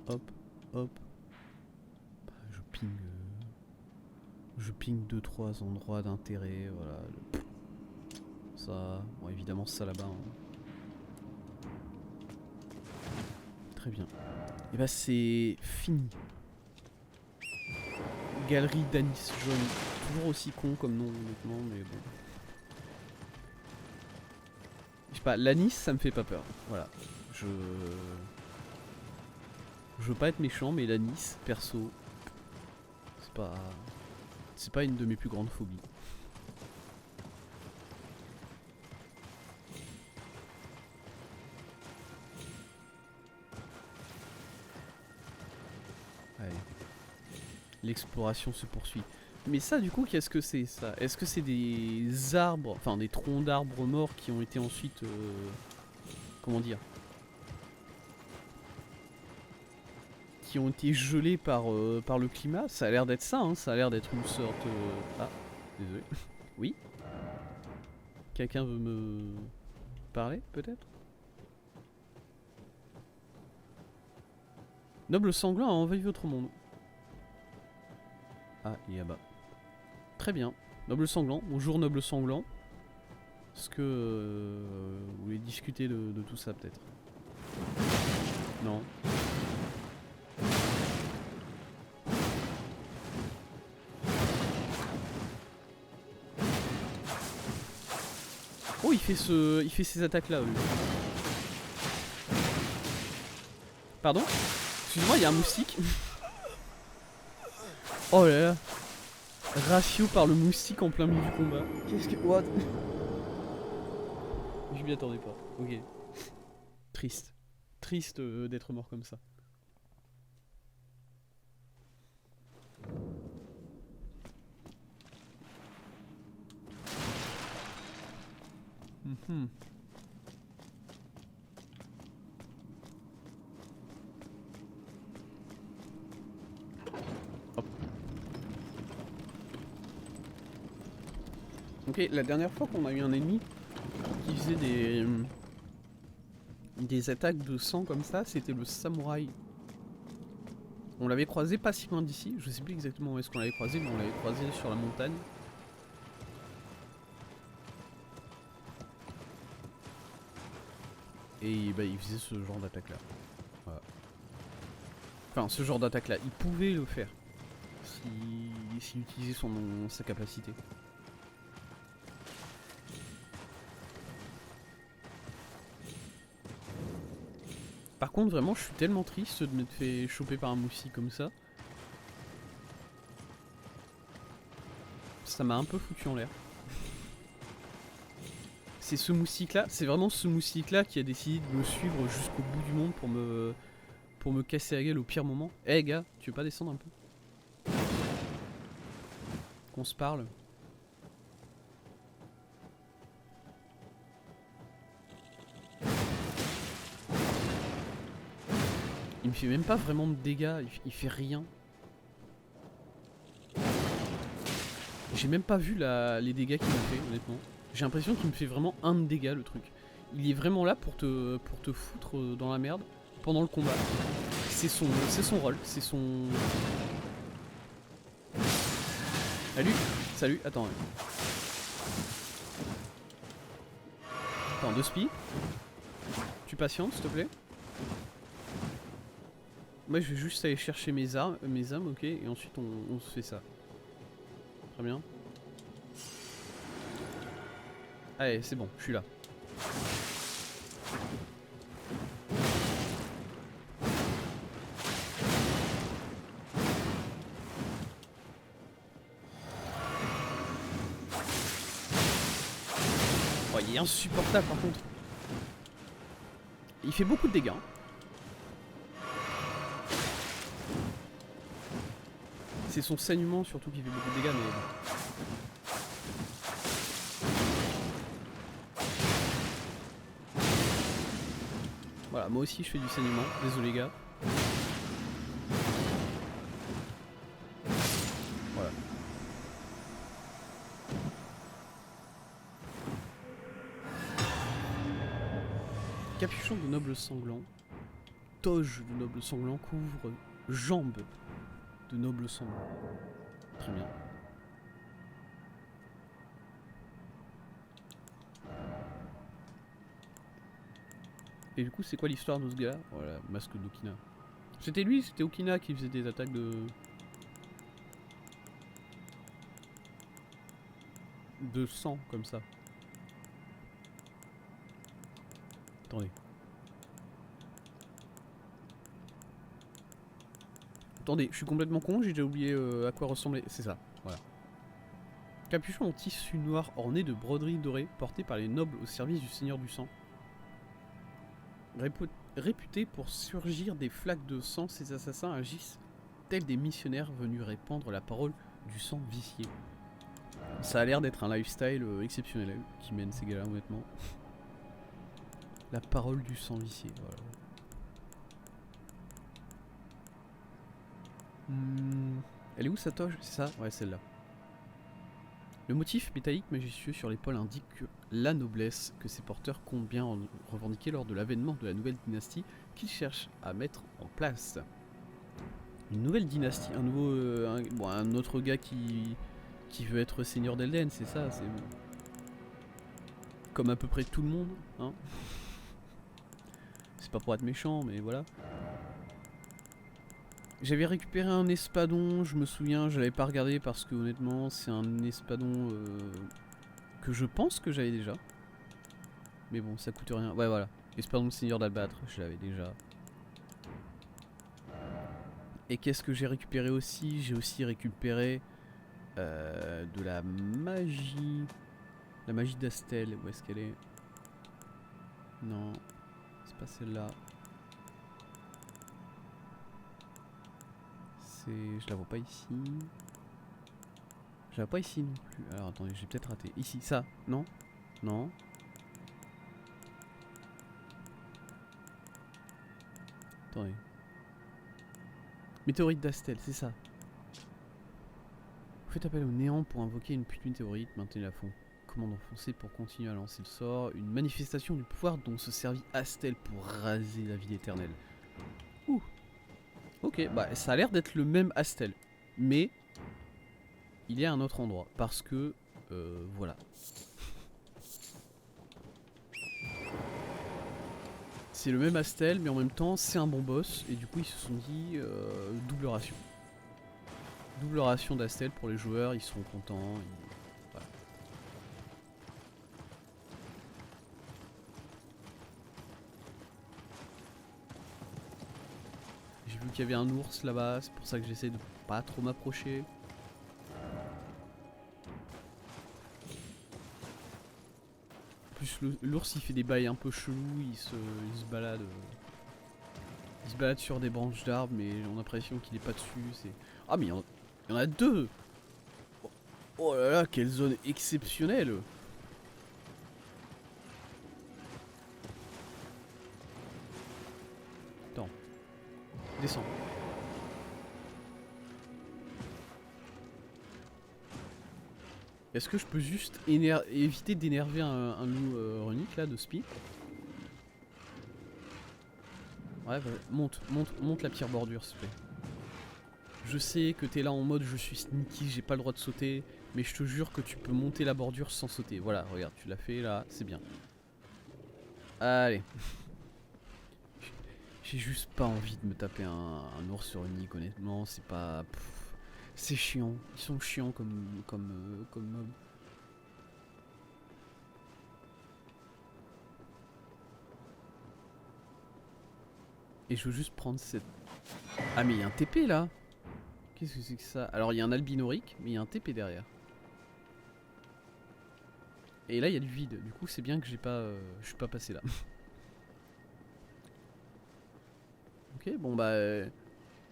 Hop, hop. Bah, je ping 2-3 endroits d'intérêt, voilà. Ça, bon évidemment ça là-bas. Hein. Très bien. Et bah c'est fini. Galerie d'Anis jaune. Toujours aussi con comme nom honnêtement, mais bon. Je sais pas, l'anis ça me fait pas peur. Voilà. Je veux pas être méchant, mais l'anis, perso, c'est pas une de mes plus grandes phobies. Allez. L'exploration se poursuit. Mais ça, du coup, qu'est-ce que c'est ça? Est-ce que c'est des arbres, enfin des troncs d'arbres morts qui ont été ensuite, comment dire, qui ont été gelés par le climat? Ça a l'air d'être ça, hein. Ça a l'air d'être une sorte. Ah, désolé. Oui. Quelqu'un veut me parler, peut-être? Noble sanglant a envahi votre monde. Ah, il est là-bas. Très bien. Noble sanglant. Bonjour, noble sanglant. Est-ce que vous voulez discuter de tout ça, peut-être? Non. Oh, il fait ces attaques-là, lui. Pardon? Excuse-moi, il y a un moustique. Oh là là. Ratio par le moustique en plein milieu du combat. Qu'est-ce que... What? Je m'y attendais pas. Ok. Triste. Triste d'être mort comme ça. Hop. Ok, la dernière fois qu'on a eu un ennemi qui faisait des attaques de sang comme ça, c'était le samouraï. On l'avait croisé pas si loin d'ici, je sais plus exactement où est-ce qu'on l'avait croisé, mais on l'avait croisé sur la montagne. Et bah il faisait ce genre d'attaque là. Voilà. Enfin ce genre d'attaque là, il pouvait le faire. S'il utilisait sa capacité. Par contre vraiment je suis tellement triste de m'être fait choper par un moustique comme ça. Ça m'a un peu foutu en l'air. C'est ce moustique là, c'est vraiment ce moustique là qui a décidé de me suivre jusqu'au bout du monde pour me casser la gueule au pire moment. Eh hey, gars, tu veux pas descendre un peu? Qu'on se parle. Il me fait même pas vraiment de dégâts, il fait rien. J'ai même pas vu les dégâts qu'il m'a fait, honnêtement. J'ai l'impression qu'il me fait vraiment un de dégâts, le truc. Il est vraiment là pour te foutre dans la merde pendant le combat. C'est son rôle, c'est son... Salut. Salut, attends. Attends, 2 spi. Tu patientes, s'il te plaît. Moi, je vais juste aller chercher mes âmes, ok, et ensuite on se fait ça. Très bien. Allez, c'est bon, je suis là. Oh, il est insupportable par contre. Il fait beaucoup de dégâts. Hein. C'est son saignement surtout qui fait beaucoup de dégâts, mais... Voilà, moi aussi je fais du saignement, désolé gars. Voilà. Capuchon de noble sanglant. toge de noble sanglant couvre jambes de noble sanglant. Très bien. Et du coup, c'est quoi l'histoire de ce gars? Voilà, masque d'Okina. C'était lui, c'était Okina qui faisait des attaques de sang comme ça. Attendez. Attendez, je suis complètement con, j'ai déjà oublié à quoi ressemblait. C'est ça, voilà. Capuchon en tissu noir orné de broderies dorées porté par les nobles au service du Seigneur du Sang. Réputés pour surgir des flaques de sang, ces assassins agissent tels des missionnaires venus répandre la parole du sang vicié. Ça a l'air d'être un lifestyle exceptionnel qui mène ces gars-là, honnêtement. La parole du sang vicié, voilà. Elle est où sa toge? C'est ça? Ouais, celle-là. Le motif métallique majestueux sur l'épaule indique que la noblesse que ses porteurs comptent bien en revendiquer lors de l'avènement de la nouvelle dynastie qu'ils cherchent à mettre en place. Une nouvelle dynastie, un nouveau, un autre gars qui veut être seigneur d'Elden, c'est ça, c'est comme à peu près tout le monde, hein. C'est pas pour être méchant, mais voilà. J'avais récupéré un espadon, je me souviens, je l'avais pas regardé parce que honnêtement c'est un espadon que je pense que j'avais déjà. Mais bon, ça coûte rien. Ouais, voilà. Espadon de Seigneur d'Albâtre, je l'avais déjà. Et qu'est-ce que j'ai récupéré aussi? J'ai aussi récupéré de la magie. La magie d'Astel, où est-ce qu'elle est? Non, c'est pas celle-là. Je la vois pas ici. Je la vois pas ici non plus. Alors attendez, j'ai peut-être raté. Ici, ça, non? Non. Attendez. Météorite d'Astel, c'est ça. Vous faites appel au néant pour invoquer une putain de météorite, maintenez la fond. Commande enfoncée pour continuer à lancer le sort. Une manifestation du pouvoir dont se servit Astel pour raser la vie éternelle. Ouh. Ok, bah ça a l'air d'être le même Astel. Mais il est à un autre endroit. Parce que, voilà. C'est le même Astel, mais en même temps, c'est un bon boss. Et du coup, ils se sont dit double ration. Double ration d'Astel pour les joueurs, ils seront contents. Voilà. J'ai vu qu'il y avait un ours là-bas, c'est pour ça que j'essaie de pas trop m'approcher. En plus, l'ours il fait des bails un peu chelous, il se balade. Il se balade sur des branches d'arbres, mais on a l'impression qu'il est pas dessus. Ah, mais il y en a deux! Oh là là, quelle zone exceptionnelle! Attends. Descends. Est-ce que je peux juste éviter d'énerver un loup runique là de speed? Ouais, bah, monte la pire bordure s'il te plaît. Je sais que t'es là en mode je suis sneaky, j'ai pas le droit de sauter, mais je te jure que tu peux monter la bordure sans sauter. Voilà, regarde, tu l'as fait là, c'est bien. Allez. J'ai juste pas envie de me taper un ours runique, honnêtement, c'est pas... C'est chiant, ils sont chiants comme mobs. Et je veux juste prendre cette... Ah mais il y a un TP là. Qu'est-ce que c'est que ça? Alors il y a un albinorique, mais il y a un TP derrière. Et là il y a du vide, du coup c'est bien que je suis pas passé là. Ok, bon bah...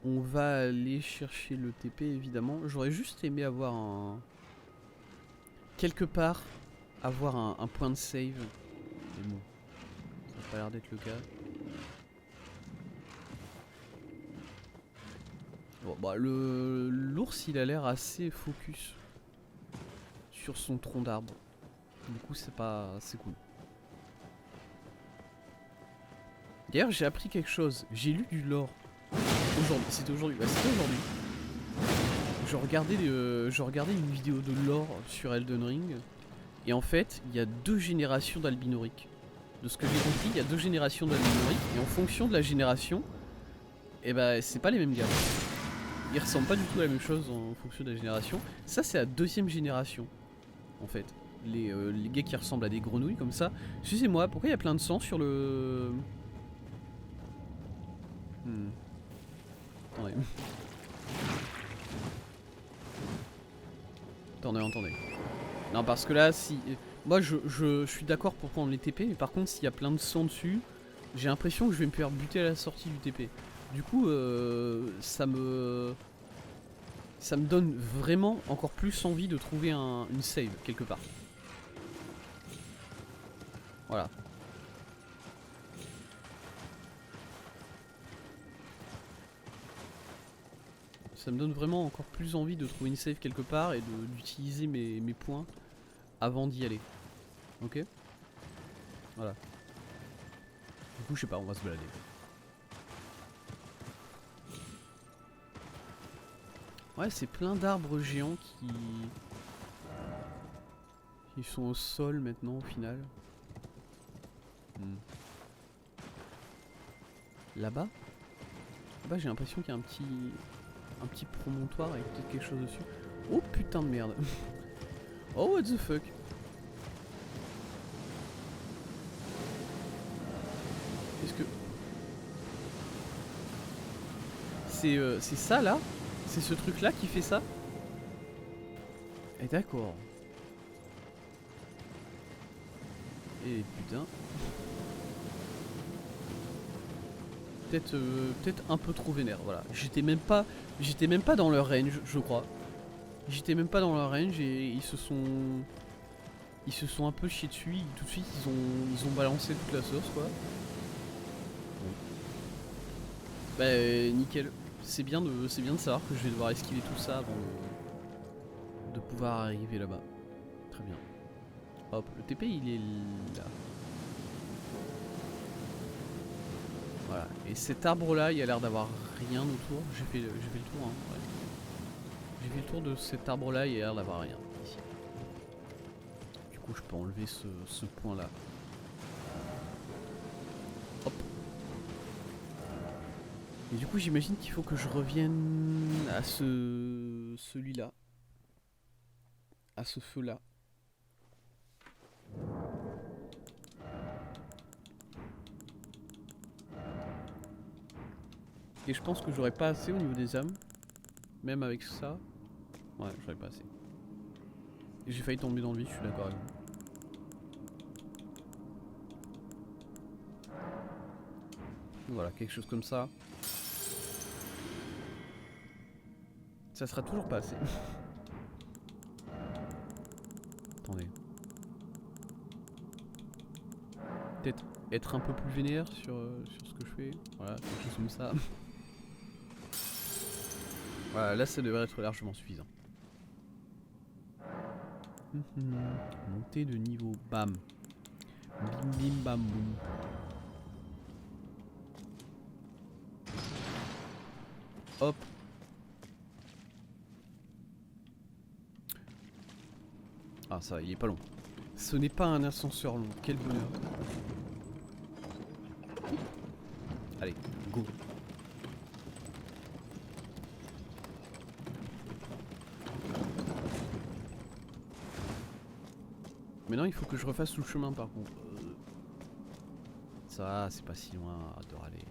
on va aller chercher le TP évidemment. J'aurais juste aimé avoir un... quelque part, avoir un point de save. Mais bon, ça n'a pas l'air d'être le cas. Bon, bah l'ours il a l'air assez focus sur son tronc d'arbre. Du coup c'est pas... c'est cool. D'ailleurs, j'ai appris quelque chose. J'ai lu du lore. Aujourd'hui, c'était aujourd'hui. Bah, c'était aujourd'hui. Je regardais une vidéo de lore sur Elden Ring. Et en fait, il y a 2 générations d'Albinoric. De ce que j'ai compris, il y a 2 générations d'Albinoric. Et en fonction de la génération, et bah, c'est pas les mêmes gars. Ils ressemblent pas du tout à la même chose en fonction de la génération. Ça, c'est la 2ème génération. En fait. Les gars qui ressemblent à des grenouilles comme ça. Excusez-moi, pourquoi il y a plein de sang sur le... Attendez. Attendez. Non, parce que là, si... Moi, je suis d'accord pour prendre les TP, mais par contre, s'il y a plein de sang dessus, j'ai l'impression que je vais me faire buter à la sortie du TP. Du coup, ça me donne vraiment encore plus envie de trouver une save quelque part. Voilà. Ça me donne vraiment encore plus envie de trouver une save quelque part et d'utiliser mes points avant d'y aller. Ok? Voilà. Du coup, je sais pas, on va se balader. Ouais, c'est plein d'arbres géants qui sont au sol maintenant au final. Là-bas? Là-bas, j'ai l'impression qu'il y a un petit promontoire avec peut-être quelque chose dessus. Oh putain de merde. Oh what the fuck. Est-ce que... C'est ça là? C'est ce truc là qui fait ça? Eh d'accord. Et putain. Peut-être un peu trop vénère, voilà. J'étais même pas dans leur range, je crois. J'étais même pas dans leur range et ils se sont un peu chiés dessus, tout de suite ils ont balancé toute la sauce quoi. Bon. Bah nickel. C'est bien de savoir que je vais devoir esquiver tout ça avant de pouvoir arriver là-bas. Très bien. Hop, le TP il est là. Voilà. Et cet arbre là, il a l'air d'avoir rien autour. J'ai fait le tour, hein. Ouais. J'ai fait le tour de cet arbre là, il a l'air d'avoir rien ici. Du coup, je peux enlever ce point là. Hop. Et du coup, j'imagine qu'il faut que je revienne à celui-là. À ce feu là. Et je pense que j'aurais pas assez au niveau des âmes. Même avec ça. Ouais, j'aurais pas assez. Et j'ai failli tomber dans le vide, je suis d'accord avec vous. Voilà, quelque chose comme ça. Ça sera toujours pas assez. Attendez. Peut-être être un peu plus vénère sur ce que je fais. Voilà, quelque chose comme ça. Voilà, là ça devrait être largement suffisant. Montée de niveau, bam. Bim bim bam boum. Hop. Ah ça, il est pas long. Ce n'est pas un ascenseur long, quel bonheur. Allez, go. Maintenant il faut que je refasse tout le chemin par contre. Ça, c'est pas si loin de râler.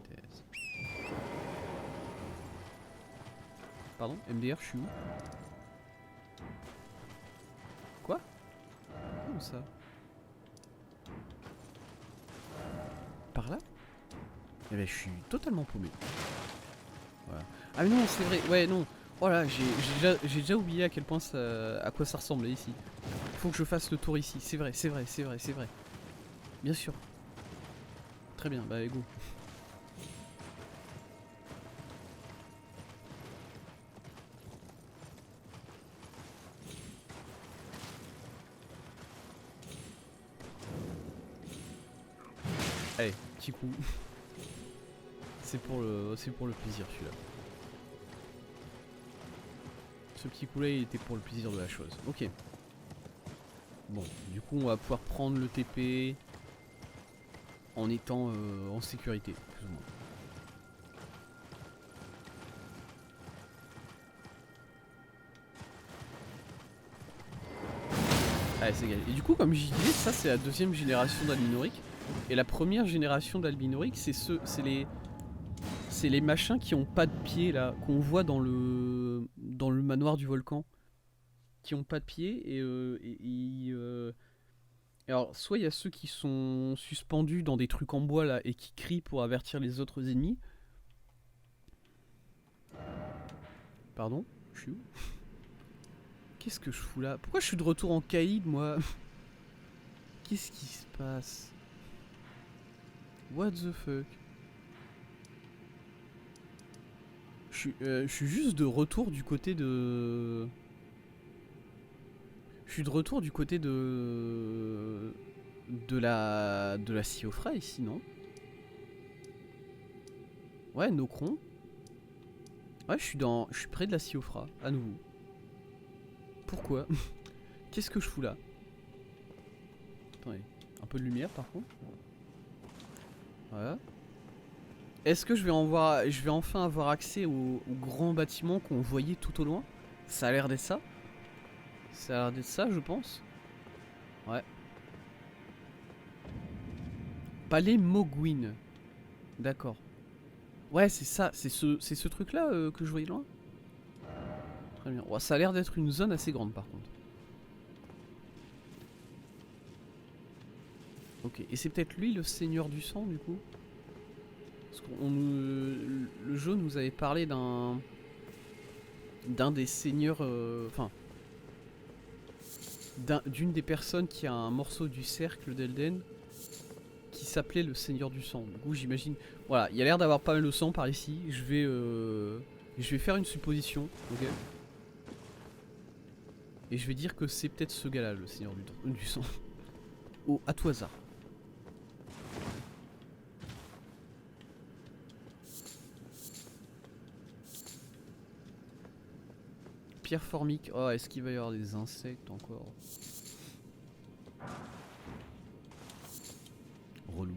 Pardon, MDR, je suis où? Quoi? Où ça? Par là? Eh ben je suis totalement paumé. Voilà. Ah mais non, c'est vrai, ouais non. Voilà, j'ai déjà oublié à quel point à quoi ça ressemblait ici. Faut que je fasse le tour ici, c'est vrai. Bien sûr. Très bien, bah go. Allez, petit coup. C'est pour le plaisir celui-là. Ce petit coup là il était pour le plaisir de la chose. Ok. Bon, du coup on va pouvoir prendre le TP en étant en sécurité, plus ou moins. Allez, c'est gagné. Et du coup, comme je disais, ça c'est la deuxième génération d'Albinaurique. Et la première génération d'Albinaurique, c'est les machins qui ont pas de pied là, qu'on voit dans le manoir du volcan, qui ont pas de pied alors soit il y a ceux qui sont suspendus dans des trucs en bois là et qui crient pour avertir les autres ennemis. Pardon, je suis où? Qu'est-ce que je fous là? Pourquoi je suis de retour en Caïd moi? Qu'est-ce qui se passe? What the fuck? Je suis juste de retour du côté de... Je suis de retour du côté de la Siofra ici, non? Ouais, Nocron. Ouais, je suis près de la Siofra, à nouveau. Pourquoi? Qu'est-ce que je fous là? Attendez, un peu de lumière par contre. Voilà. Est-ce que je vais enfin avoir accès au grand bâtiment qu'on voyait tout au loin? Ça a l'air d'être ça. Ça a l'air d'être ça, je pense. Ouais. Palais Mogwin. D'accord. Ouais, c'est ça. C'est ce truc-là que je voyais loin. Très bien. Ouais, ça a l'air d'être une zone assez grande, par contre. Ok. Et c'est peut-être lui, le seigneur du sang, du coup? Parce que le jeu nous avait parlé d'un des seigneurs... Enfin... d'une des personnes qui a un morceau du cercle d'Elden qui s'appelait le Seigneur du Sang. Du coup, j'imagine... Voilà, il y a l'air d'avoir pas mal de sang par ici. Je vais faire une supposition, ok? Et je vais dire que c'est peut-être ce gars-là, le Seigneur du Sang. Oh, à tout hasard. Pierre formique. Oh, est-ce qu'il va y avoir des insectes encore? Relou.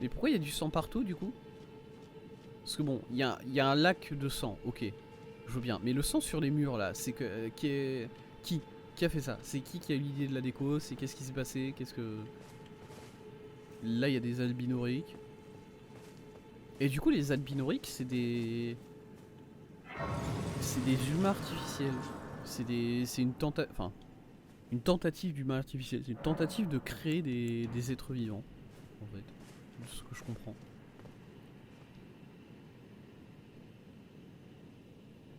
Mais pourquoi il y a du sang partout du coup? Parce que bon, il y a un lac de sang, ok. Je veux bien. Mais le sang sur les murs là, c'est que... Qui a fait ça? C'est qui a eu l'idée de la déco? C'est qu'est-ce qui s'est passé? Qu'est-ce que... Là il y a des albinoriques. Et du coup les albinoriques c'est des... C'est des humains artificiels. C'est une tentative... Enfin... Une tentative d'humain artificiel. C'est une tentative de créer des êtres vivants. En fait. C'est ce que je comprends.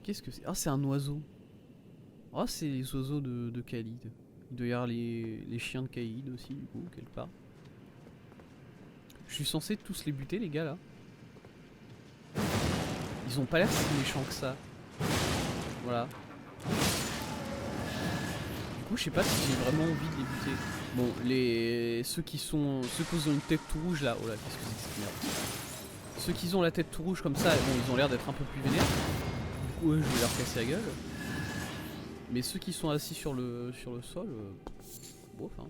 Qu'est-ce que c'est? Ah, c'est un oiseau. Ah, c'est les oiseaux de Khalid. Il doit y avoir les chiens de Khalid aussi, du coup, quelque part. Je suis censé tous les buter, les gars, là. Ils ont pas l'air si méchants que ça. Voilà. Du coup, je sais pas si j'ai vraiment envie de les buter. Bon, ceux qui ont une tête tout rouge, là. Oh là, qu'est-ce que c'est que cette merde? Ceux qui ont la tête tout rouge comme ça, bon, ils ont l'air d'être un peu plus vénères. Du coup, je vais leur casser la gueule. Mais ceux qui sont assis sur le sol, bon, enfin.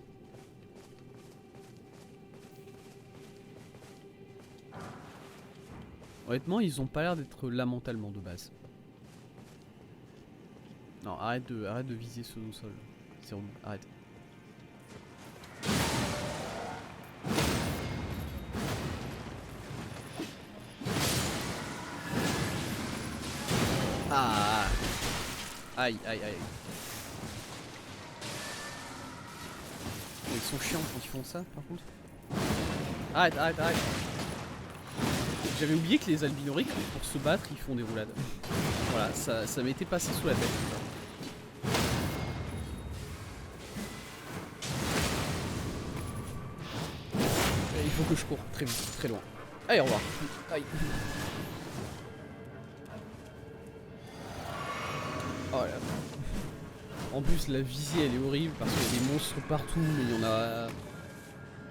Honnêtement, ils ont pas l'air d'être lamentables de base. Non, arrête de viser ceux au sol. C'est relou, arrête. Ah. Aïe, aïe, aïe. Ils sont chiants quand ils font ça, par contre. Arrête, arrête, arrête. J'avais oublié que les albinoriques, pour se battre, ils font des roulades. Voilà, ça m'était passé sous la tête. Il faut que je cours très vite, très loin. Allez, au revoir. Aïe. Oh là. En plus la visée elle est horrible parce qu'il y a des monstres partout mais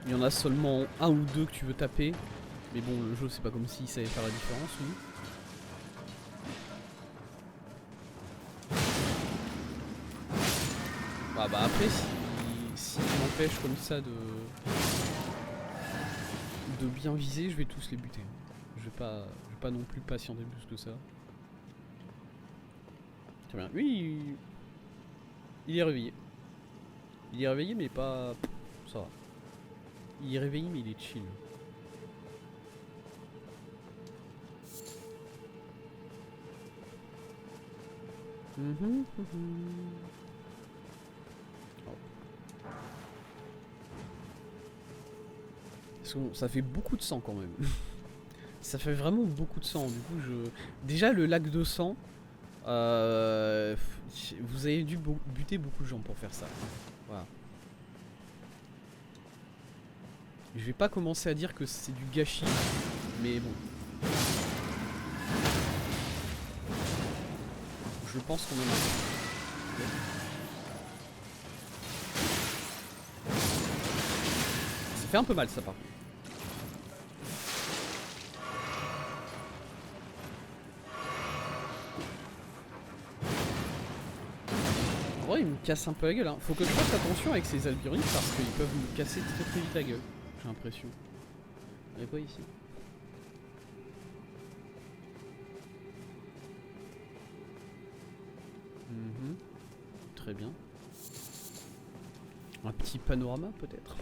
il y en a seulement un ou deux que tu veux taper. Mais bon le jeu c'est pas comme s'il savait faire la différence lui. Bah après si m'empêche comme ça de bien viser, je vais tous les buter. Je vais pas non plus patienter plus que ça. Très bien. Lui il est réveillé. Il est réveillé mais pas... ça va. Il est réveillé mais il est chill. Ça fait beaucoup de sang quand même. Ça fait vraiment beaucoup de sang. Du coup, déjà le lac de sang, vous avez dû buter beaucoup de gens pour faire ça. Voilà. Je vais pas commencer à dire que c'est du gâchis, mais bon. Je pense qu'on en a. Ça fait un peu mal ça par contre. En vrai il me casse un peu la gueule hein. Faut que je fasse attention avec ces albirines parce qu'ils peuvent me casser très très vite la gueule. J'ai l'impression. Il n'y a pas ici. Très bien. Un petit panorama peut-être.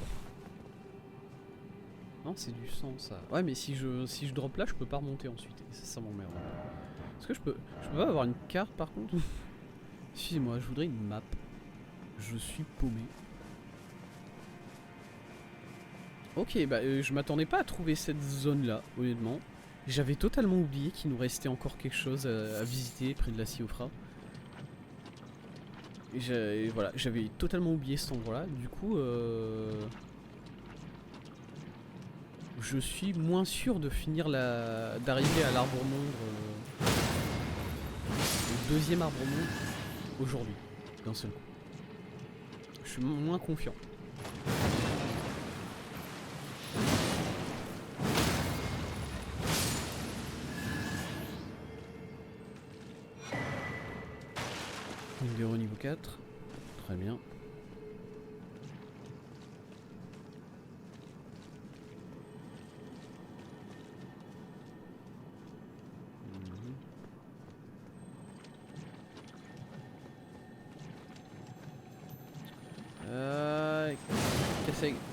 Non c'est du sang ça. Ouais mais si je drop là je peux pas remonter ensuite. Et ça m'emmerde. Est-ce que je peux pas avoir une carte par contre? Excusez-moi, je voudrais une map. Je suis paumé. Ok, bah je m'attendais pas à trouver cette zone là, honnêtement. J'avais totalement oublié qu'il nous restait encore quelque chose à visiter près de la Siofra. Et voilà, j'avais totalement oublié cet endroit là. Du coup, je suis moins sûr de finir d'arriver à l'arbre monde. Le deuxième arbre monde aujourd'hui, d'un seul coup. Je suis moins confiant. Une vidéo niveau 4. Très bien.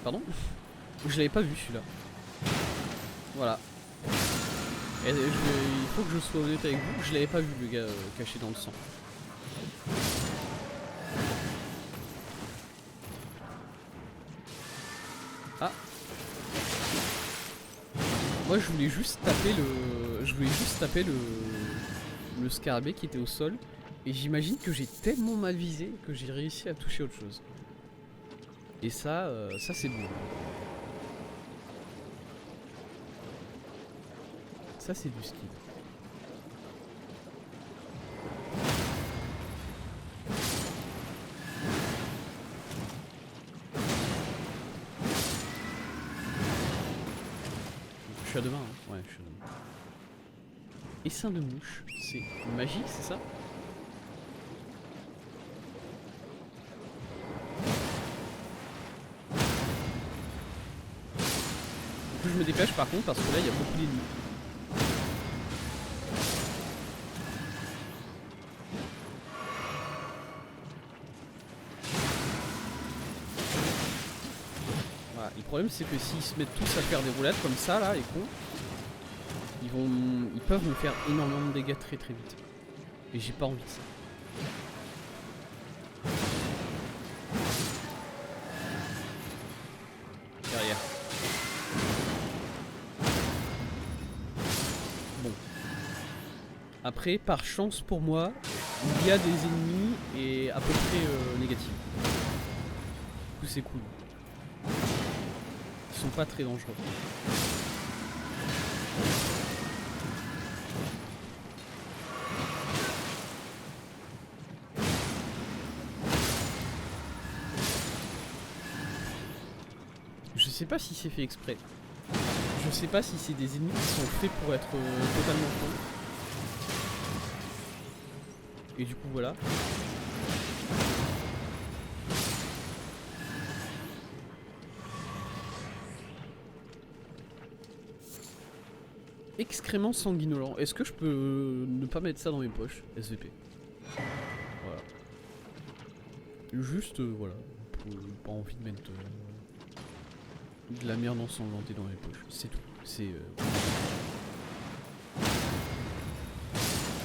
Pardon? Je l'avais pas vu celui-là. Voilà. Il faut que je sois honnête avec vous, je l'avais pas vu le gars caché dans le sang. Ah. Moi je voulais juste taper le scarabée qui était au sol. Et j'imagine que j'ai tellement mal visé que j'ai réussi à toucher autre chose. Et ça c'est beau. Ça c'est du skill. Je suis à demain, hein. Ouais, je suis à demain. Essaim de mouche, c'est magique, c'est ça? Je me dépêche par contre parce que là il y a beaucoup d'ennemis. Voilà. Le problème c'est que s'ils se mettent tous à faire des roulades comme ça là, les cons, ils peuvent me faire énormément de dégâts très très vite. Et j'ai pas envie de ça. Derrière. Bon. Après, par chance pour moi, il y a des ennemis et à peu près négatifs. Du coup, c'est cool. Ils sont pas très dangereux. sais pas si c'est fait exprès. Je sais pas si c'est des ennemis qui sont faits pour être totalement cons. Et du coup voilà. Excrément sanguinolent. Est-ce que je peux ne pas mettre ça dans mes poches? SVP. Voilà. Juste, voilà. Pas envie de mettre de la merde ensanglantée dans mes poches. C'est tout. C'est...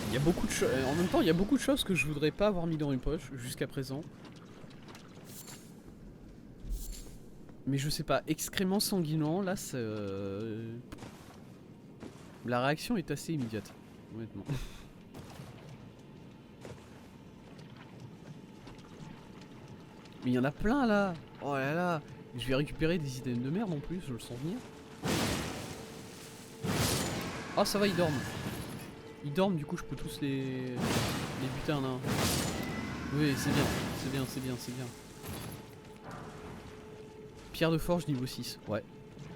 Il y a beaucoup de choses... En même temps, il y a beaucoup de choses que je voudrais pas avoir mis dans mes poches jusqu'à présent. Mais je sais pas. Excrément sanguinolent, là, c'est... La réaction est assez immédiate, honnêtement. Mais il y en a plein là. Oh là là. Je vais récupérer des items de merde en plus, je le sens venir. Oh ça va, ils dorment. Ils dorment, du coup je peux tous les buter un à un. Oui, c'est bien, c'est bien, c'est bien, c'est bien. Pierre de forge niveau 6, ouais,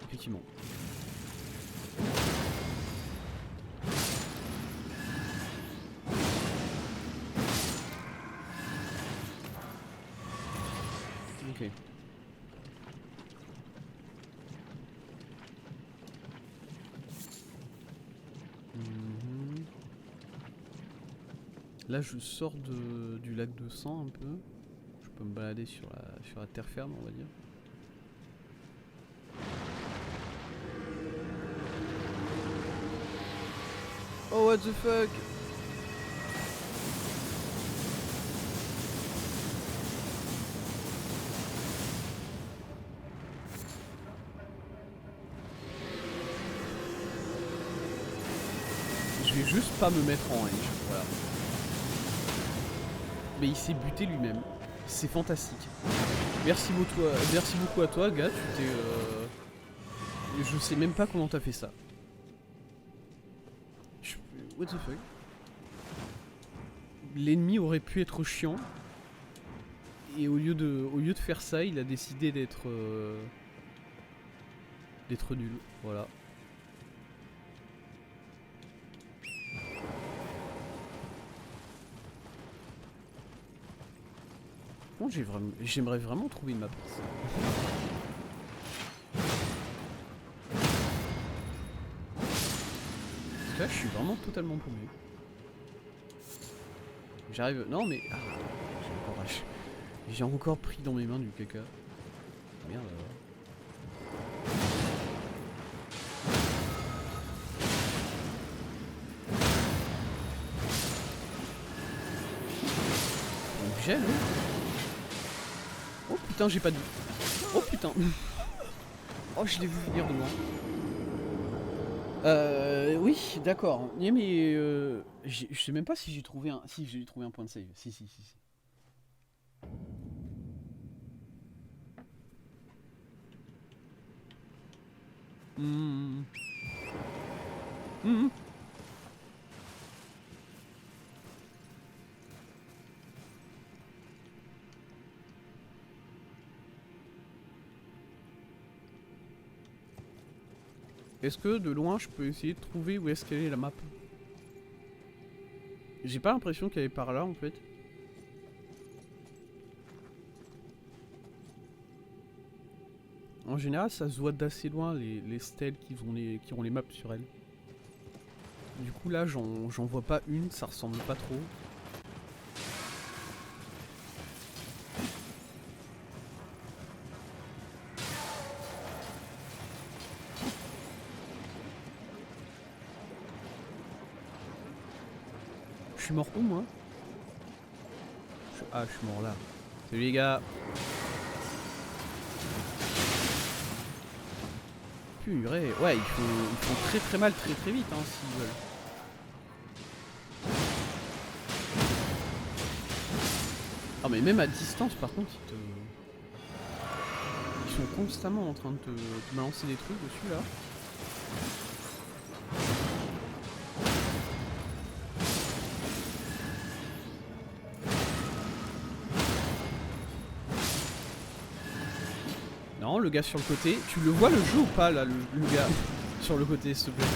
effectivement. Ok. Là je sors du lac de sang un peu. Je peux me balader sur la terre ferme, on va dire. Oh what the fuck. Je vais juste pas me mettre en range, voilà. Mais il s'est buté lui-même. C'est fantastique. Merci beaucoup à toi, gars. Tu t'es... Je sais même pas comment t'as fait ça. What the fuck? L'ennemi aurait pu être chiant. Et au lieu de faire ça, il a décidé d'être... d'être nul. Voilà. Bon, j'aimerais vraiment trouver une map. Parce que là, je suis vraiment totalement paumé. J'arrive... Non, mais... Ah, j'ai encore pris dans mes mains du caca. Merde, alors. Donc, gèle, hein. Oh putain, j'ai pas de... Oh putain. Oh, je l'ai vu venir de loin. Oui, d'accord. Mais je sais même pas si j'ai trouvé un... Si, j'ai trouvé un point de save. Si. Est-ce que de loin je peux essayer de trouver où est-ce qu'elle est la map? J'ai pas l'impression qu'elle est par là en fait. En général ça se voit d'assez loin les stèles qui ont les maps sur elles. Du coup là j'en vois pas une, ça ressemble pas trop. Je suis mort où moi? Ah je suis mort là. Salut les gars. Purée, ouais ils font très mal très vite hein s'ils veulent. Ah mais même à distance par contre ils sont constamment en train de te balancer des trucs dessus là. Non Non, le gars sur le côté. Tu le vois le jeu ou pas là, le gars sur le côté, s'il te plaît?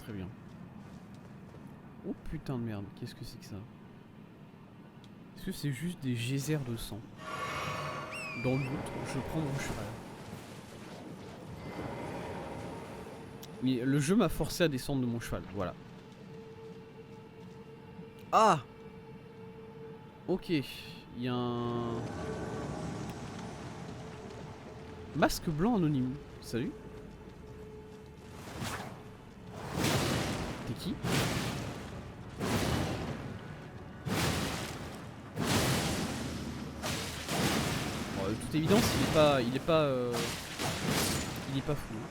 Très bien. Oh putain de merde, qu'est-ce que c'est que ça? Est-ce que c'est juste des geysers de sang? Dans le doute, je prends mon cheval. Mais le jeu m'a forcé à descendre de mon cheval, voilà. Ah! Ok, il y a un... Masque blanc anonyme. Salut. T'es qui? Bon, de toute évidence, il est pas fou. Hein.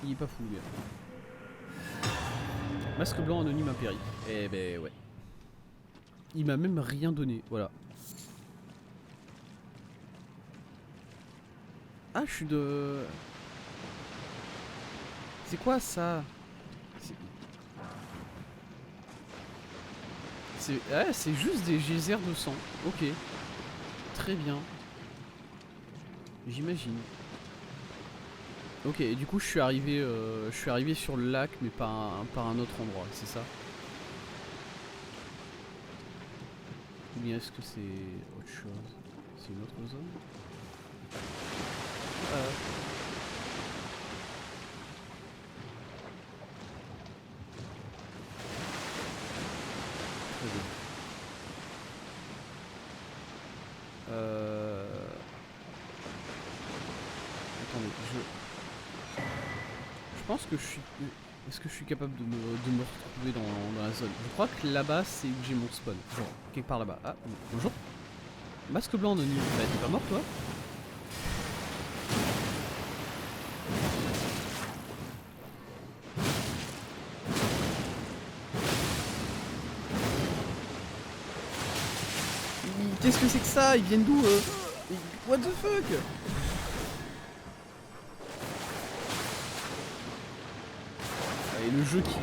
Il est pas fou, le gars. Masque blanc anonyme impéri. Eh ben ouais. Il m'a même rien donné, voilà. Ah, je suis de... C'est quoi ça? C'est juste des geysers de sang. Ok. Très bien. J'imagine. Ok, et du coup je suis arrivé sur le lac, mais par un autre endroit, c'est ça? Ou bien est-ce que c'est autre chose? C'est une autre zone? Très bien. Attendez, je pense que je suis... Est-ce que je suis capable de me retrouver dans la zone? Je crois que là-bas c'est où j'ai mon spawn. Genre, quelque part là-bas. Ah, bonjour. Masque blanc anonyme. Bah, t'es pas mort toi? Qu'est-ce que c'est que ça? Ils viennent d'où What the fuck? Et le jeu qui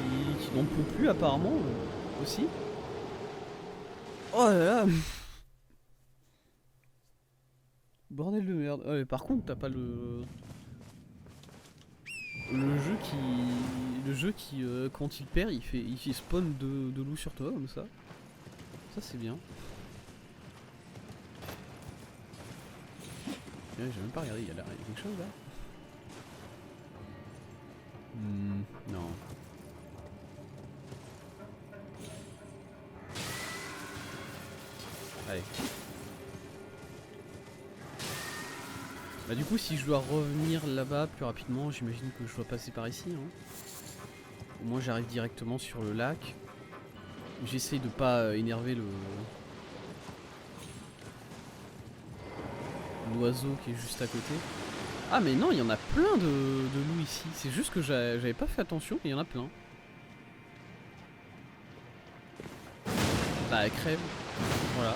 n'en peut plus apparemment aussi. Oh là là. Bordel de merde. Ouais, par contre t'as pas le jeu qui quand il perd il fait spawn de loup sur toi comme ça. Ça c'est bien. Ouais, j'ai même pas regardé, il y a quelque chose là. Non. Allez. Bah du coup si je dois revenir là-bas plus rapidement, j'imagine que je dois passer par ici. Hein. Au moins j'arrive directement sur le lac. J'essaye de pas énerver l'oiseau qui est juste à côté. Ah mais non, il y en a plein de loups ici. C'est juste que j'avais pas fait attention, mais il y en a plein. Bah elle crève. Voilà.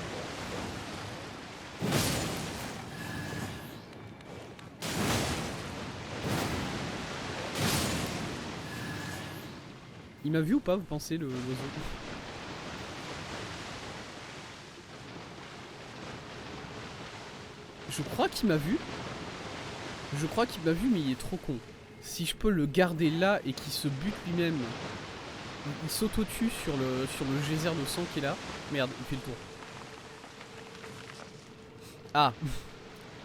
Il m'a vu ou pas, vous pensez, l'oiseau? Je crois qu'il m'a vu. Je crois qu'il m'a vu, mais il est trop con. Si je peux le garder là et qu'il se bute lui-même, il s'auto-tue sur le geyser de sang qu'il a. Merde, il fait le tour. Ah.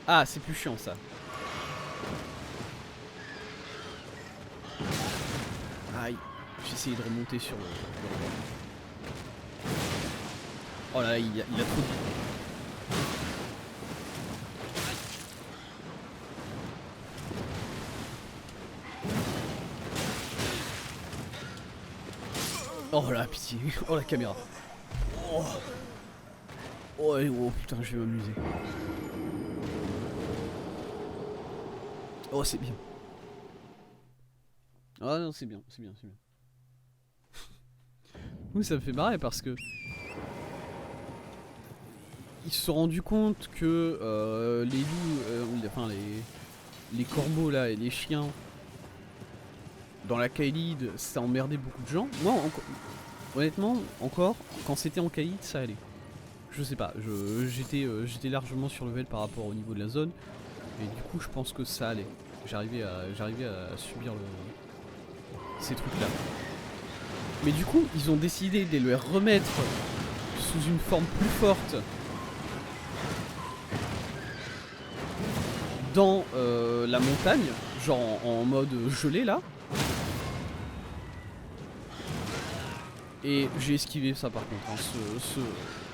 Ah, c'est plus chiant ça. Aïe. J'ai essayé de remonter sur le... Oh là là, il a trop de... Oh la pitié, oh la caméra. Oh, oh, oh putain, je vais m'amuser. Oh c'est bien. Ah non c'est bien, c'est bien, c'est bien. Oui ça me fait marrer parce que ils se sont rendus compte que les loups, enfin les corbeaux là et les chiens dans la Kaelid, ça emmerdait beaucoup de gens. Moi, honnêtement, encore, quand c'était en Kaelid, ça allait. Je sais pas, j'étais largement sur level par rapport au niveau de la zone, et du coup, je pense que ça allait. J'arrivais à subir ces trucs-là. Mais du coup, ils ont décidé de les remettre sous une forme plus forte dans la montagne, genre en mode gelé là. Et j'ai esquivé ça par contre, hein.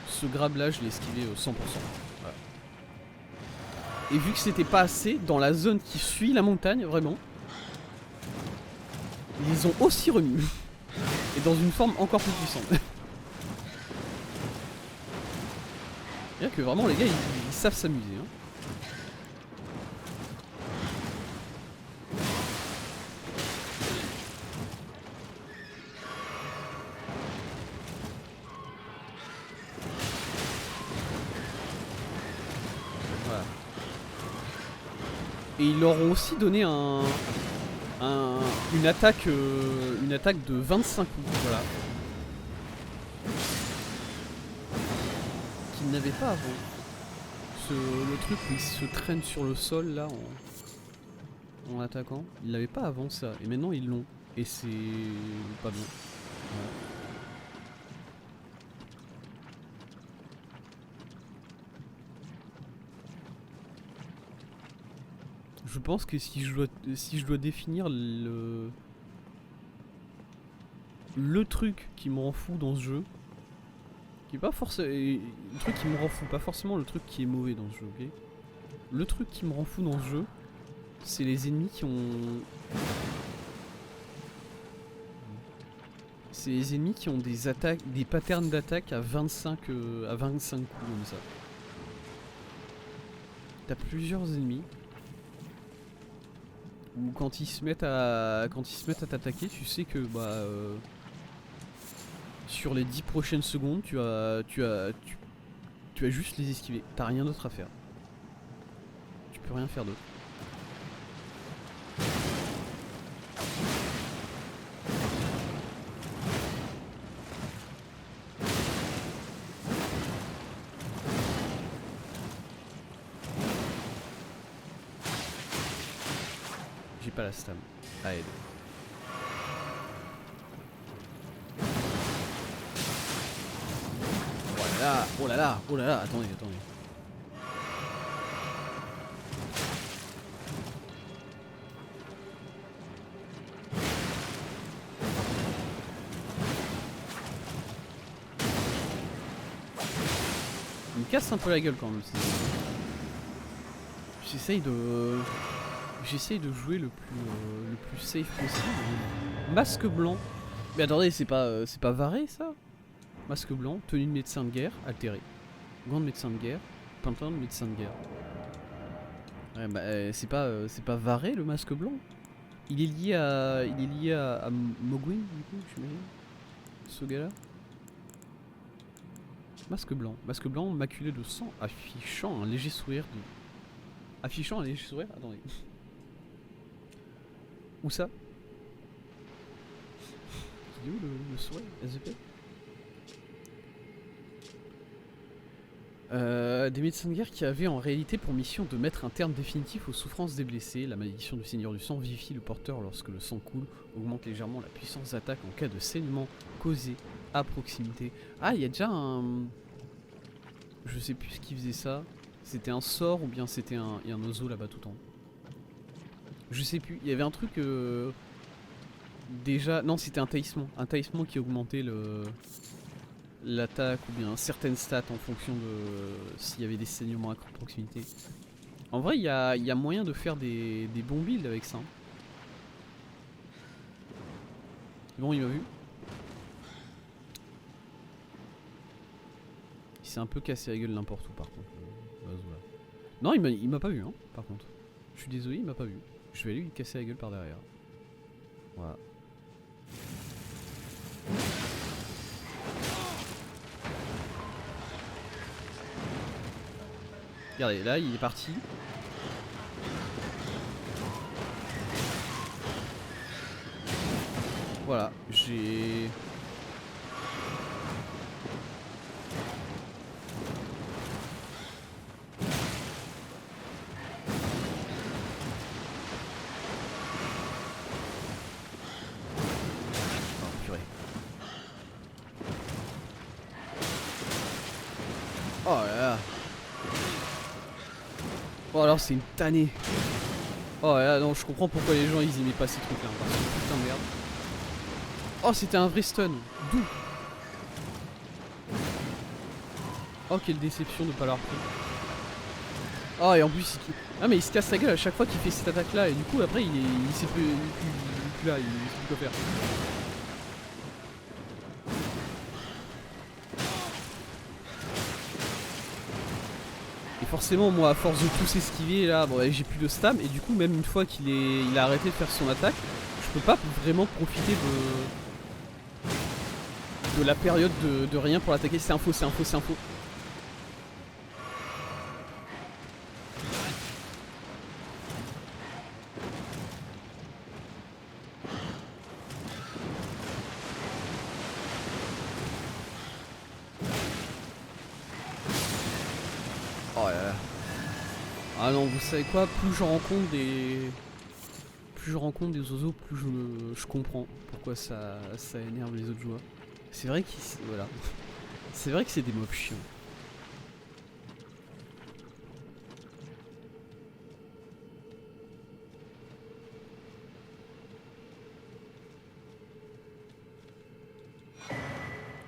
Ce grab là je l'ai esquivé 100%. Voilà. Et vu que c'était pas assez, dans la zone qui suit la montagne, vraiment, ils ont aussi remis. Et dans une forme encore plus puissante. C'est-à-dire que vraiment les gars ils savent s'amuser. Hein. Voilà. Et ils leur ont aussi donné une attaque de 25 coups. Voilà. Qu'ils n'avaient pas avant. Le truc où ils se traînent sur le sol là en attaquant, ils l'avaient pas avant ça, et maintenant ils l'ont, et c'est pas bien. Ouais. Je pense que si je dois définir le truc qui me rend fou dans ce jeu, qui est pas forcément le truc qui me rend fou, pas forcément le truc qui est mauvais dans ce jeu, ok. Le truc qui me rend fou dans ce jeu, c'est les ennemis qui ont... C'est les ennemis qui ont des attaques, des patterns d'attaque à 25 coups comme ça. T'as plusieurs ennemis où quand ils se mettent à t'attaquer, tu sais que bah sur les 10 prochaines secondes, tu vas juste les esquiver. T'as rien d'autre à faire. Tu peux rien faire d'autre. J'ai pas la stam. À aide. Oh là là, oh là là, attendez. Il me casse un peu la gueule quand même. J'essaye de jouer le plus safe possible. Masque blanc. Mais attendez, c'est pas varé ça? Masque blanc, tenue de médecin de guerre, altéré. Gant de médecin de guerre, pantin de médecin de guerre. Ouais, bah, c'est pas varé le masque blanc. Il est lié à Mogwin du coup, j'imagine. Ce gars-là. Masque blanc maculé de sang, affichant un léger sourire. Attendez. Où ça? Il est où le sourire SVP? Des médecins de guerre qui avaient en réalité pour mission de mettre un terme définitif aux souffrances des blessés. La malédiction du Seigneur du Sang vivifie le porteur lorsque le sang coule, augmente légèrement la puissance d'attaque en cas de saignement causé à proximité. Ah, il y a déjà un... Je sais plus ce qui faisait ça. C'était un sort ou bien c'était un oiseau là-bas tout en haut. Je sais plus, il y avait un truc... Déjà... Non, c'était un taillissement. Un taillissement qui augmentait l'attaque ou bien certaines stats en fonction de s'il y avait des saignements à proximité. En vrai, il y a moyen de faire des bons builds avec ça. Bon, il m'a vu. Il s'est un peu cassé la gueule n'importe où par contre. Non, il m'a pas vu, hein, par contre. Je suis désolé, il m'a pas vu. Je vais aller lui casser la gueule par derrière. Voilà. Regardez, là il est parti. Voilà, j'ai... Oh là là. Oh alors c'est une tannée. Oh là là, non, je comprends pourquoi les gens ils aimaient pas ces trucs là. Parce que putain de merde. Oh c'était un vrai stun. D'où? Oh quelle déception de pas l'avoir pris. Oh et en plus ah mais il se casse la gueule à chaque fois qu'il fait cette attaque là. Et du coup après il sait plus, là, il sait plus quoi faire. Et forcément moi à force de tous esquiver là, bon j'ai plus de stam. Et du coup même une fois il a arrêté de faire son attaque, je peux pas vraiment profiter de la période de rien pour l'attaquer. C'est un faux, c'est un faux, c'est un faux. Oh là là. Ah non, vous savez quoi, plus je rencontre des oiseaux, plus je comprends pourquoi ça énerve les autres joueurs. C'est vrai qu'ils... Voilà. C'est vrai que c'est des mobs chiants.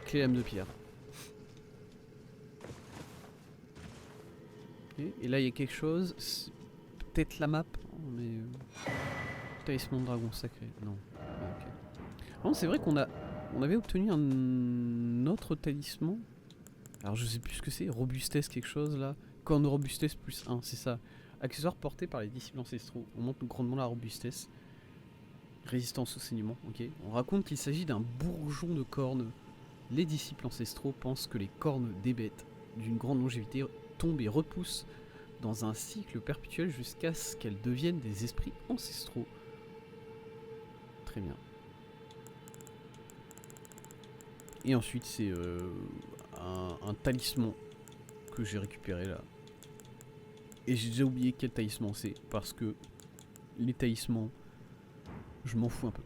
Clé lame de pierre. Et là il y a quelque chose. Peut-être la map, mais... Talisman de dragon sacré. Non. Ah, ok. Non, c'est vrai qu'on avait obtenu un autre talisman. Alors je sais plus ce que c'est. Robustesse quelque chose là. Corne robustesse plus 1, c'est ça. Accessoire porté par les disciples ancestraux. On monte grandement la robustesse. Résistance au saignement, ok. On raconte qu'il s'agit d'un bourgeon de cornes. Les disciples ancestraux pensent que les cornes des bêtes d'une grande longévité tombent et repoussent dans un cycle perpétuel jusqu'à ce qu'elles deviennent des esprits ancestraux. Très bien. Et ensuite c'est un talisman que j'ai récupéré là. Et j'ai déjà oublié quel talisman c'est, parce que les talismans, je m'en fous un peu.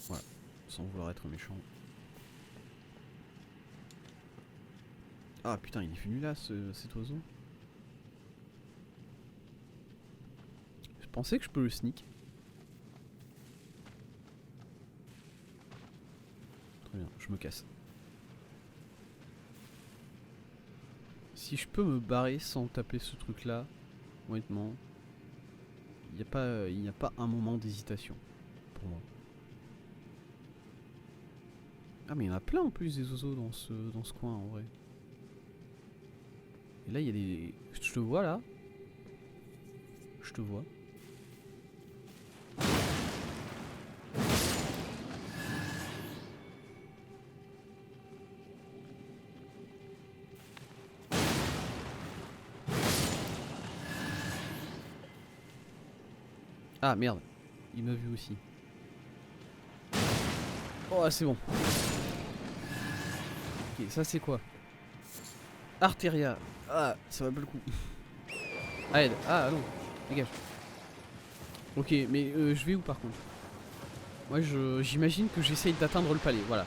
Voilà, sans vouloir être méchant. Ah putain, il est venu là cet oiseau. Je pensais que je peux le sneak. Très bien, je me casse. Si je peux me barrer sans taper ce truc là, honnêtement, il n'y a pas un moment d'hésitation pour moi. Ah mais il y en a plein en plus des oiseaux dans ce coin en vrai. Et là il y a des... Je te vois là. Je te vois. Ah merde, il m'a vu aussi. Oh c'est bon. Ok, ça c'est quoi? Arteria. Ah, ça va pas le coup. Ah aide. Ah non, dégage. Ok, mais je vais où par contre? Moi j'imagine que j'essaye d'atteindre le palais, voilà.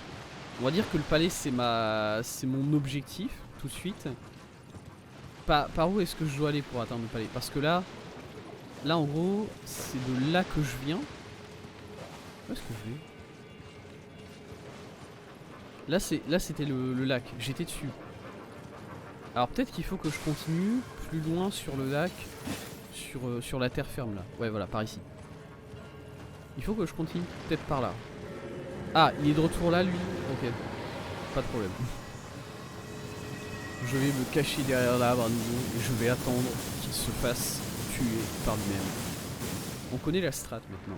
On va dire que le palais c'est mon objectif tout de suite. Par où est-ce que je dois aller pour atteindre le palais? Parce que là en gros, c'est de là que je viens. Où est-ce que je vais? Là c'était le lac, j'étais dessus. Alors peut-être qu'il faut que je continue plus loin sur le lac, sur la terre ferme là. Ouais voilà, par ici. Il faut que je continue peut-être par là. Ah, il est de retour là lui? Ok, pas de problème. Je vais me cacher derrière l'arbre à nouveau et je vais attendre qu'il se fasse tuer par lui-même. On connaît la strat maintenant.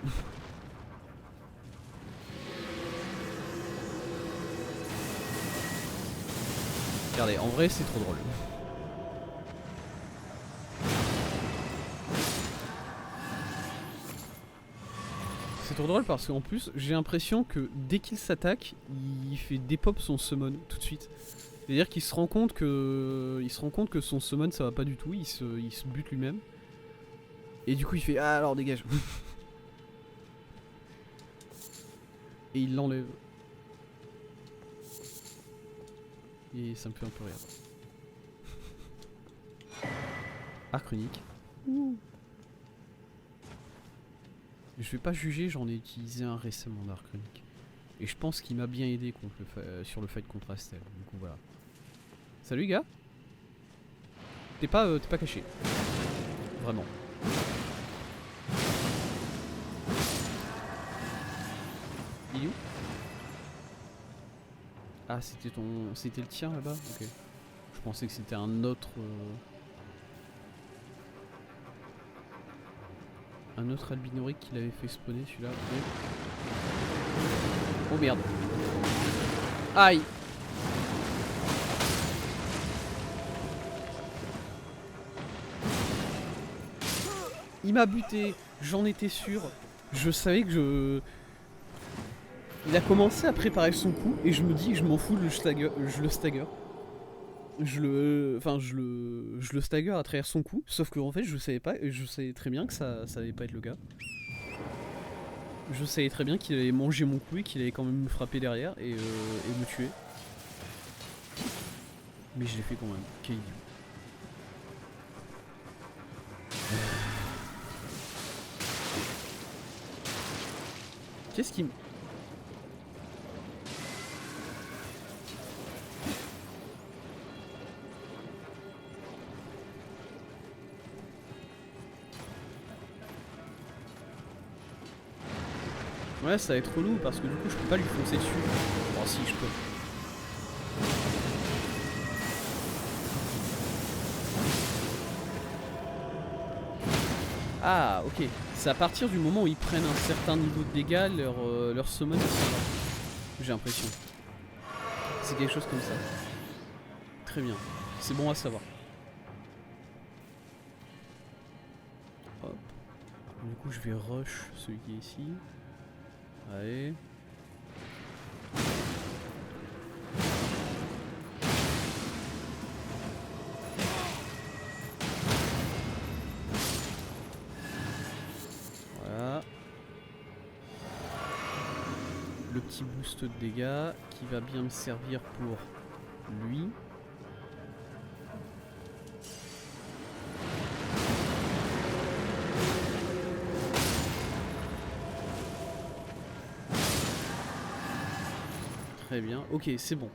Regardez, en vrai c'est trop drôle. C'est trop drôle parce qu'en plus j'ai l'impression que dès qu'il s'attaque, il fait dépop son summon tout de suite. C'est-à-dire qu'il se rend compte que son summon ça va pas du tout, il se bute lui-même. Et du coup il fait ah alors dégage. Et il l'enlève. Et ça me fait un peu rire. Arc unique. Je vais pas juger, j'en ai utilisé un récemment d'arc unique. Et je pense qu'il m'a bien aidé contre sur le fight contre Astel. Du coup voilà. Salut gars. T'es pas caché. Vraiment. Il est où? Ah c'était le tien là-bas? Ok. Je pensais que c'était un autre... Un autre albinorique qui l'avait fait spawner celui-là. Okay. Oh merde. Aïe. Il m'a buté, j'en étais sûr. Je savais que il a commencé à préparer son coup et je me dis je m'en fous, je le stagger. Je le stagger à travers son coup, sauf que en fait je savais pas, je savais très bien que ça allait pas être le cas. Je savais très bien qu'il allait manger mon coup et qu'il allait quand même me frapper derrière et me tuer. Mais je l'ai fait quand même, quel idiot. Qu'est-ce qui me... Ouais, ça va être relou parce que du coup je peux pas lui foncer dessus. Bon si, je peux. Ah ok, c'est à partir du moment où ils prennent un certain niveau de dégâts, leur summon j'ai l'impression. C'est quelque chose comme ça. Très bien, c'est bon à savoir. Hop. Du coup je vais rush celui qui est ici. Allez. Voilà. Le petit boost de dégâts qui va bien me servir pour lui. Très bien, ok c'est bon.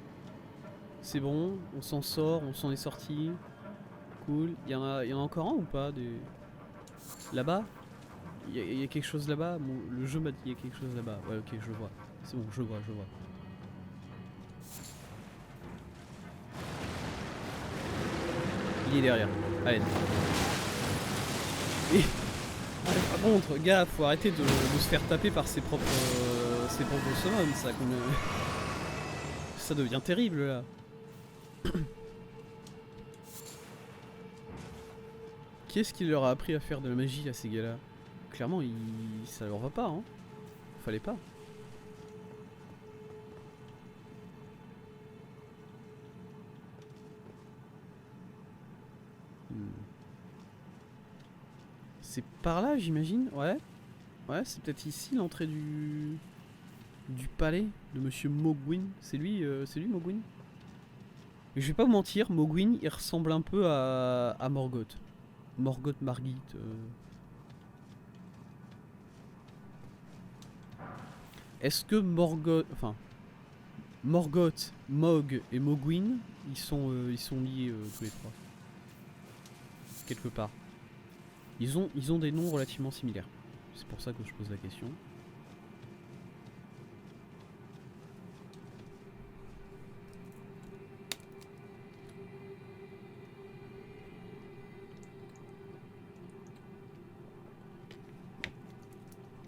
C'est bon, on s'en sort, on s'en est sorti. Cool, il y en a encore un ou pas des... Là-bas il y a quelque chose là-bas. Bon, le jeu m'a dit il y a quelque chose là-bas. Ouais ok je vois. C'est bon, je vois. Il est derrière. Allez. Et... Par contre, gars, faut arrêter de se faire taper par ses propres summons, ça. Ça devient terrible là. Qu'est-ce qu'il leur a appris à faire de la magie à ces gars-là? Clairement, ça leur va pas, hein. Fallait pas. C'est par là, j'imagine. Ouais. Ouais, c'est peut-être ici l'entrée du palais de Monsieur Mogwin. C'est lui Mogwin. Et je vais pas vous mentir, Mogwin, il ressemble un peu à Morgoth. Morgoth Margit. Est-ce que Morgoth... Enfin... Morgoth, Mog et Mogwin, ils sont liés tous les trois. Quelque part. Ils ont des noms relativement similaires. C'est pour ça que je pose la question.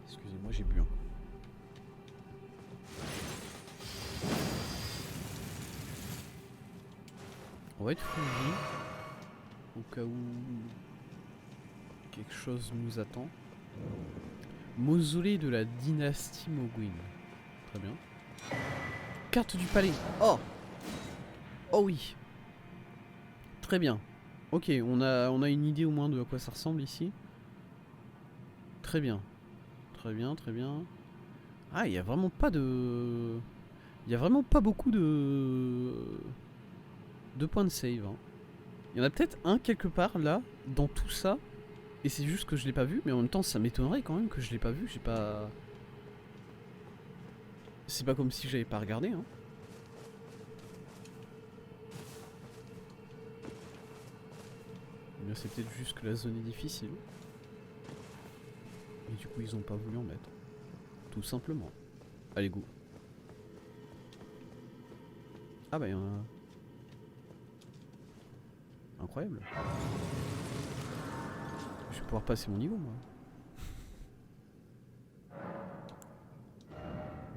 Excusez-moi, j'ai bu un. On va être fouillé au cas où quelque chose nous attend. Mausolée de la dynastie Mogwin. Très bien. Carte du palais. Oh. Oh oui. Très bien. Ok, on a une idée au moins de à quoi ça ressemble ici. Très bien. Très bien, très bien. Ah, il y a vraiment pas de... Il y a vraiment pas beaucoup de points de save. Hein. Il y en a peut-être un quelque part là, dans tout ça. Et c'est juste que je l'ai pas vu, mais en même temps ça m'étonnerait quand même que je l'ai pas vu. J'ai pas... C'est pas comme si j'avais pas regardé. Hein. Mais c'est peut-être juste que la zone est difficile. Et du coup ils ont pas voulu en mettre. Tout simplement. Allez go. Ah bah y'en a... Incroyable. Je vais pouvoir passer mon niveau moi.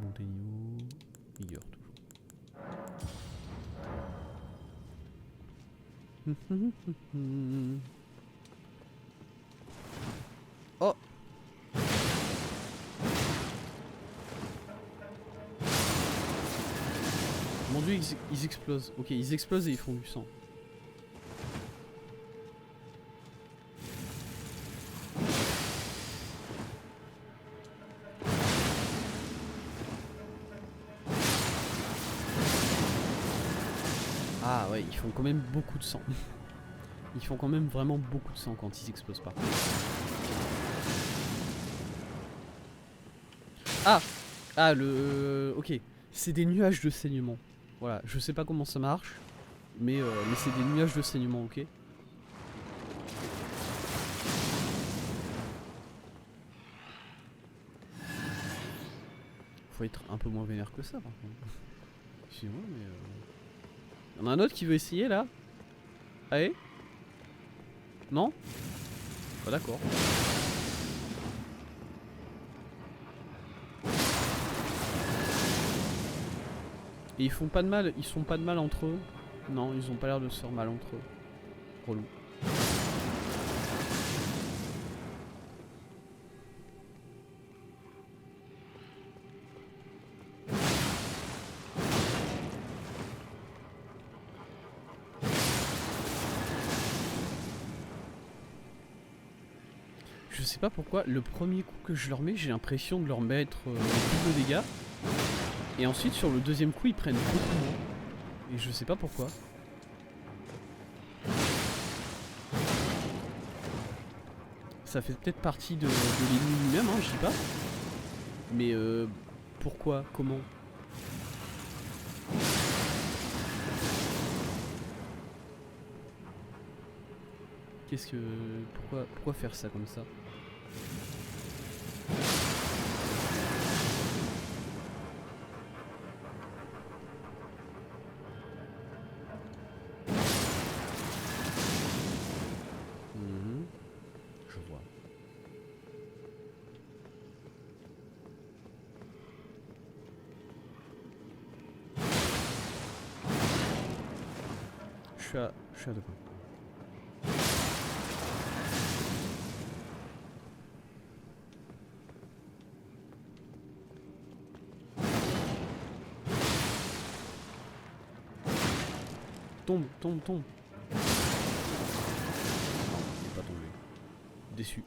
Monter niveau... Vigueur toujours. Oh. Mon dieu, ils explosent. Ok, ils explosent et ils font du sang. Ah ouais, ils font quand même beaucoup de sang. Ils font quand même vraiment beaucoup de sang quand ils explosent pas. Ah. Ah, le... Ok, c'est des nuages de saignement. Voilà, je sais pas comment ça marche, mais c'est des nuages de saignement, ok. Faut être un peu moins vénère que ça, par contre. Excusez-moi, mais... Y'en a un autre qui veut essayer, là? Allez? Non? Bah d'accord. Et ils font pas de mal, ils sont pas de mal entre eux. Non, ils ont pas l'air de se faire mal entre eux. Relou. Je sais pas pourquoi, le premier coup que je leur mets, j'ai l'impression de leur mettre double dégâts. Et ensuite, sur le deuxième coup, ils prennent beaucoup moins. Et je sais pas pourquoi. Ça fait peut-être partie de l'ennemi lui-même, hein, je dis pas. Mais pourquoi? Comment? Qu'est-ce que... Pourquoi faire ça comme ça? Je vois. Je suis à 2 points. Tombe, tombe, tombe. Non, il est pas tombé. Déçu.